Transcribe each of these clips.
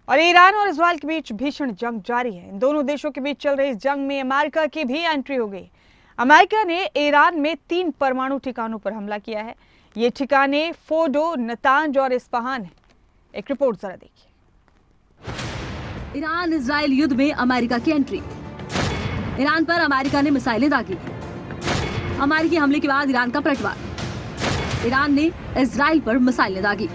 और ईरान और इजरायल के बीच भीषण जंग जारी है। इन दोनों देशों के बीच चल रही इस जंग में अमेरिका की भी एंट्री हो गई। अमेरिका ने ईरान में 3 परमाणु ठिकानों पर हमला किया है। ये ठिकाने फोर्डो, नतांज और इस्फहान है। एक रिपोर्ट जरा देखिए। ईरान इजरायल युद्ध में अमेरिका की एंट्री। ईरान पर अमेरिका ने मिसाइलें दागी। अमेरिकी हमले के बाद ईरान का पलटवार। ईरान ने इजरायल पर मिसाइलें दागी।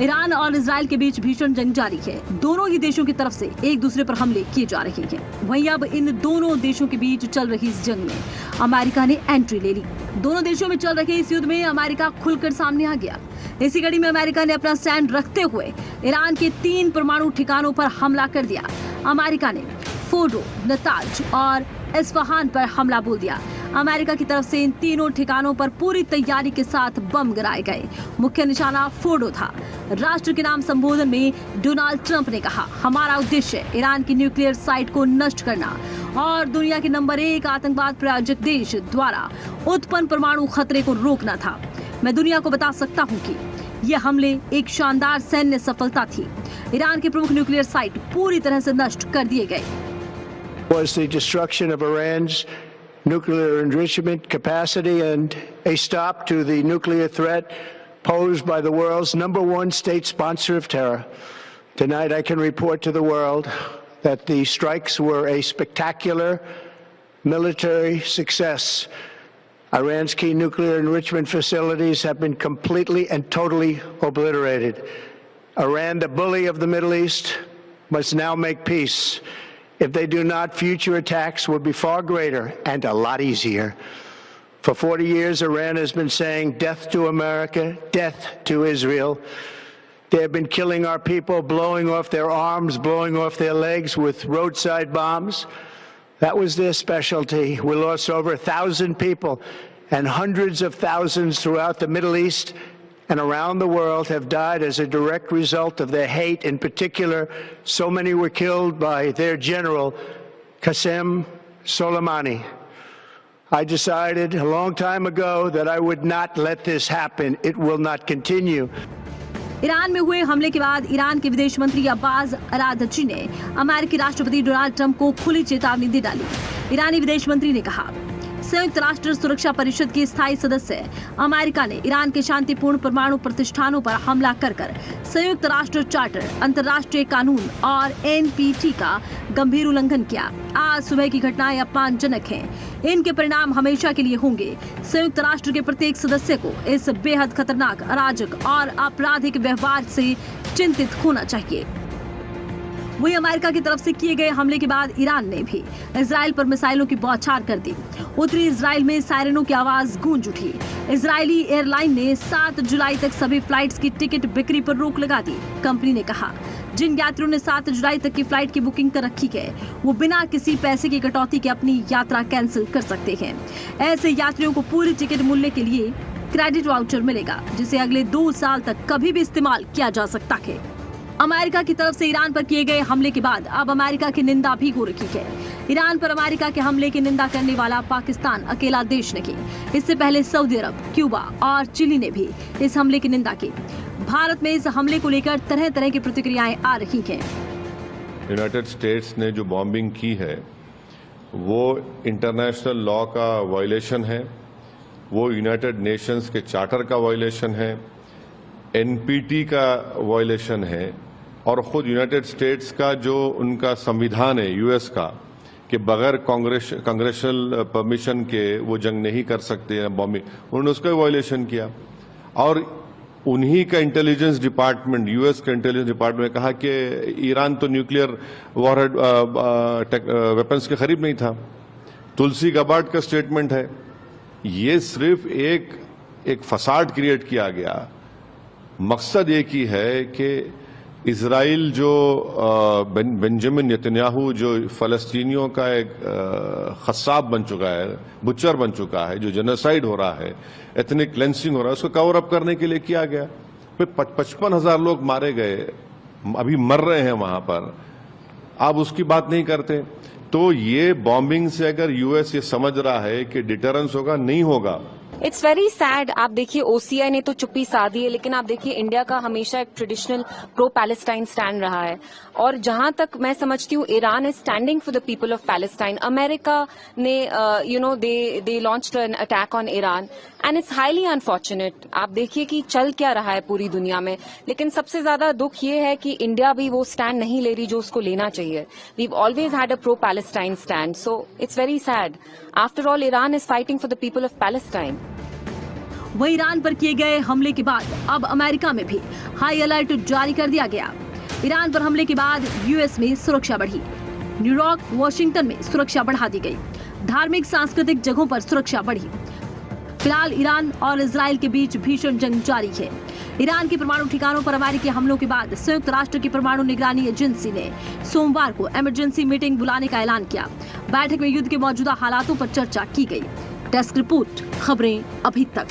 ईरान और इजरायल के बीच भीषण जंग जारी है। दोनों ही देशों की तरफ से एक दूसरे पर हमले किए जा रहे हैं। वहीं अब इन दोनों देशों के बीच चल रही इस जंग में अमेरिका ने एंट्री ले ली। दोनों देशों में चल रहे इस युद्ध में अमेरिका खुलकर सामने आ गया। इसी कड़ी में अमेरिका ने अपना स्टैंड रखते हुए ईरान के 3 परमाणु ठिकानों पर हमला कर दिया। अमेरिका ने फोर्डो, नतांज और इस्फहान पर हमला बोल दिया। अमेरिका की तरफ से इन तीनों ठिकानों पर पूरी तैयारी के साथ बम गिराए गए। मुख्य निशाना फोर्डो था। राष्ट्र के नाम संबोधन में डोनाल्ड ट्रंप ने कहा, हमारा उद्देश्य ईरान की न्यूक्लियर साइट को नष्ट करना और दुनिया के नंबर 1 आतंकवाद प्रायोजक देश द्वारा उत्पन्न परमाणु खतरे को रोकना था। मैं दुनिया को बता सकता हूँ कि ये हमले एक शानदार सैन्य सफलता थी। ईरान के प्रमुख न्यूक्लियर साइट पूरी तरह से नष्ट कर दिए गए। Was the destruction of Iran's nuclear enrichment capacity and a stop to the nuclear threat posed by the world's #1 state sponsor of terror. Tonight I can report to the world that the strikes were a spectacular military success. Iran's key nuclear enrichment facilities have been completely and totally obliterated. Iran, the bully of the Middle East, must now make peace. If they do not, future attacks will be far greater and a lot easier. For 40 years, Iran has been saying death to America, death to Israel. They have been killing our people, blowing off their arms, blowing off their legs with roadside bombs. That was their specialty. We lost over 1,000 people, and hundreds of thousands throughout the Middle East and around the world have died as a direct result of their hate. In particular, so many were killed by their general, Qasem Soleimani. I decided a long time ago that I would not let this happen. It will not continue. Iran में हुए हमले के बाद Iran के विदेश मंत्री Abbas Araghchi ने अमेरिकी राष्ट्रपति डोनाल्ड ट्रंप को खुली चेतावनी दे डाली। ईरानी विदेश मंत्री ने कहा, संयुक्त राष्ट्र सुरक्षा परिषद के स्थायी सदस्य अमेरिका ने ईरान के शांतिपूर्ण परमाणु प्रतिष्ठानों पर हमला कर संयुक्त राष्ट्र चार्टर, अंतर्राष्ट्रीय कानून और NPT का गंभीर उल्लंघन किया। आज सुबह की घटनाएं अपमानजनक हैं। इनके परिणाम हमेशा के लिए होंगे। संयुक्त राष्ट्र के प्रत्येक सदस्य को इस बेहद खतरनाक, अराजक और आपराधिक व्यवहार से चिंतित होना चाहिए। वहीं अमेरिका की तरफ से किए गए हमले के बाद ईरान ने भी इजराइल पर मिसाइलों की बौछार कर दी। उत्तरी इजराइल में सायरनों की आवाज गूंज उठी। इजरायली एयरलाइन ने 7 जुलाई तक सभी फ्लाइट्स की टिकट बिक्री पर रोक लगा दी। कंपनी ने कहा, जिन यात्रियों ने 7 जुलाई तक की फ्लाइट की बुकिंग कर रखी है, वो बिना किसी पैसे की कटौती के अपनी यात्रा कैंसिल कर सकते हैं। ऐसे यात्रियों को पूरी टिकट मूल्य के लिए क्रेडिट वाउचर मिलेगा, जिसे अगले 2 साल तक कभी भी इस्तेमाल किया जा सकता है। अमेरिका की तरफ से ईरान पर किए गए हमले के बाद अब अमेरिका की निंदा भी हो रही है। ईरान पर अमेरिका के हमले की निंदा करने वाला पाकिस्तान अकेला देश नहीं। इससे पहले सऊदी अरब, क्यूबा और चिली ने भी इस हमले की निंदा की। भारत में इस हमले को लेकर तरह तरह की प्रतिक्रियाएं आ रही हैं। यूनाइटेड स्टेट्स ने जो बॉम्बिंग की है वो इंटरनेशनल लॉ का वायलेशन है, वो यूनाइटेड नेशंस के चार्टर का वायलेशन है, NPT का वायलेशन है और खुद यूनाइटेड स्टेट्स का जो उनका संविधान है US का कि बगैर कांग्रेशनल परमिशन के वो जंग नहीं कर सकते हैं बॉम्बिंग, उन्होंने उसका वायलेशन किया। और उन्हीं का इंटेलिजेंस डिपार्टमेंट, US का इंटेलिजेंस डिपार्टमेंट ने कहा कि ईरान तो न्यूक्लियर वॉरहेड वेपन्स के करीब नहीं था। तुलसी गबार्ड का स्टेटमेंट है। ये सिर्फ एक फसाड क्रिएट किया गया। मकसद एक ही है कि इजराइल जो बेंजामिन नेतन्याहू जो फ़लस्तीनियों का एक खसाब बन चुका है, बुचर बन चुका है, जो जेनोसाइड हो रहा है, एथनिक क्लेंसिंग हो रहा है, उसको कवर अप करने के लिए किया गया। फिर 55,000 लोग मारे गए, अभी मर रहे हैं वहां पर, आप उसकी बात नहीं करते। तो ये बॉम्बिंग से अगर US ये समझ रहा है कि डिटरेंस होगा, नहीं होगा। It's very sad. आप देखिए ओसीआई ने तो चुप्पी साधी है, लेकिन आप देखिए इंडिया का हमेशा एक ट्रेडिशनल प्रो पैलेस्टाइन स्टैंड रहा है, और जहां तक मैं समझती हूँ Iran is standing for the people of Palestine. America ने they launched an attack on Iran and it's highly unfortunate. आप देखिए कि चल क्या रहा है पूरी दुनिया में, लेकिन सबसे ज्यादा दुख ये है कि इंडिया भी वो स्टैंड नहीं ले रही जो उसको लेना चाहिए। We've always had a pro Palestine stand, so it's very sad. After all Iran is fighting for the people of Palestine. वहीं ईरान पर किए गए हमले के बाद अब अमेरिका में भी हाई अलर्ट जारी कर दिया गया। ईरान पर हमले के बाद यूएस में सुरक्षा बढ़ी। न्यूयॉर्क, वॉशिंगटन में सुरक्षा बढ़ा दी गई। धार्मिक सांस्कृतिक जगहों पर सुरक्षा बढ़ी। फिलहाल ईरान और इजराइल के बीच भीषण जंग जारी है। ईरान के परमाणु ठिकानों पर अमेरिकी हमलों के बाद संयुक्त राष्ट्र की परमाणु निगरानी एजेंसी ने सोमवार को इमरजेंसी मीटिंग बुलाने का ऐलान किया। बैठक में युद्ध के मौजूदा हालातों पर चर्चा की गई। डेस्क रिपोर्ट, खबरें अभी तक।